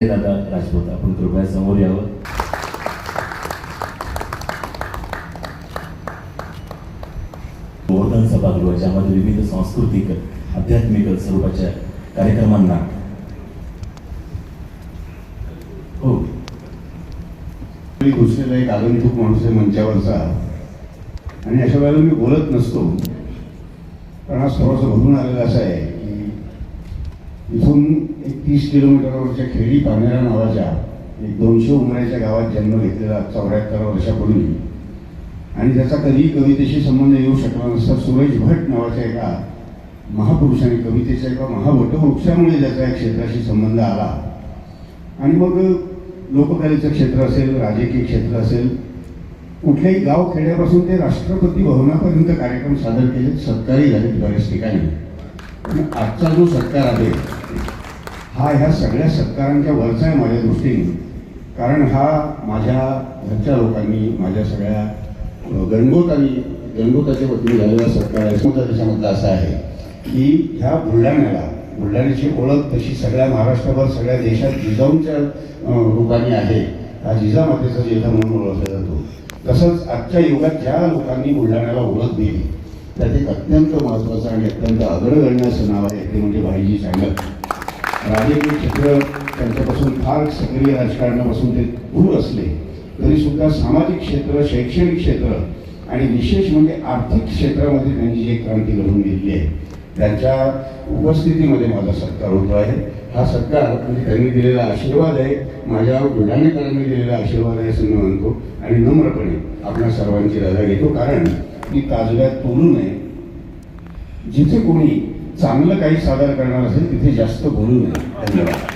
दादा राजपूत, आपण कृपया समोर यावं. गोवर्धन सभागृह ज्यामध्ये विविध सांस्कृतिक आध्यात्मिक स्वरूपाच्या कार्यक्रमांना घुसलेला एक आगंतुक माणूस आहे मंचावरचा, आणि अशा वेळेला मी बोलत नसतो. पण हा थोडासा भरून आलेला असा आहे की इथून एक 30 किलोमीटरवरच्या खेडी पानेरा नावाच्या एक 200 उमऱ्याच्या गावात जन्म घेतलेला 74 वर्षापूर्वी, आणि त्याचा कधी कवितेशी संबंध येऊ शकला नसता. सुरेश भट नावाच्या एका महापुरुषाने कवितेच्या एका महावटवृक्षामुळे त्याचा या क्षेत्राशी संबंध आला. आणि मग लोककलेचं क्षेत्र असेल, राजकीय क्षेत्र असेल, कुठल्याही गाव खेड्यापासून ते राष्ट्रपती भवनापर्यंत कार्यक्रम सादर केले, सत्कारही झाले बऱ्याच ठिकाणी. पण आजचा जो सत्कार आहे हा ह्या सगळ्या सत्कारांच्या वरचा आहे माझ्या दृष्टीने. कारण हा माझ्या घरच्या लोकांनी, माझ्या सगळ्या गणगोताच्या वतीने झालेला सत्कार आहे. त्याच्यामधला असा आहे की ह्या बुलढाण्याची ओळख तशी सगळ्या महाराष्ट्रभर, सगळ्या देशात जिजाऊंच्या रूपाने आहे. हा जिजामातेचा जिल्हा म्हणून ओळखला जातो. तसंच आजच्या युगात ज्या लोकांनी बुलढाण्याला ओळख दिली त्यात एक अत्यंत महत्त्वाचं आणि अत्यंत अग्रगण्य असं नाव आहे, ते म्हणजे भाईजी चांगत. राजकीय क्षेत्र त्यांच्यापासून फार सक्रिय राजकारणापासून ते दूर असले तरीसुद्धा सामाजिक क्षेत्र, शैक्षणिक क्षेत्र आणि विशेष म्हणजे आर्थिक क्षेत्रामध्ये त्यांची जी क्रांती घडून गेलेली आहे, त्यांच्या उपस्थितीमध्ये माझा सत्कार होतो आहे. हा सत्कार म्हणजे त्यांनी दिलेला आशीर्वाद आहे, माझ्या बुलढाणेकरांनी दिलेला आशीर्वाद आहे असं मी म्हणतो. आणि नम्रपणे आपल्या सर्वांची रजा घेतो, कारण ती ताजव्यात तोलू नये. जिथे कोणी चांगलं काही सादर करणार असेल तिथे जास्त बोलू नये. धन्यवाद.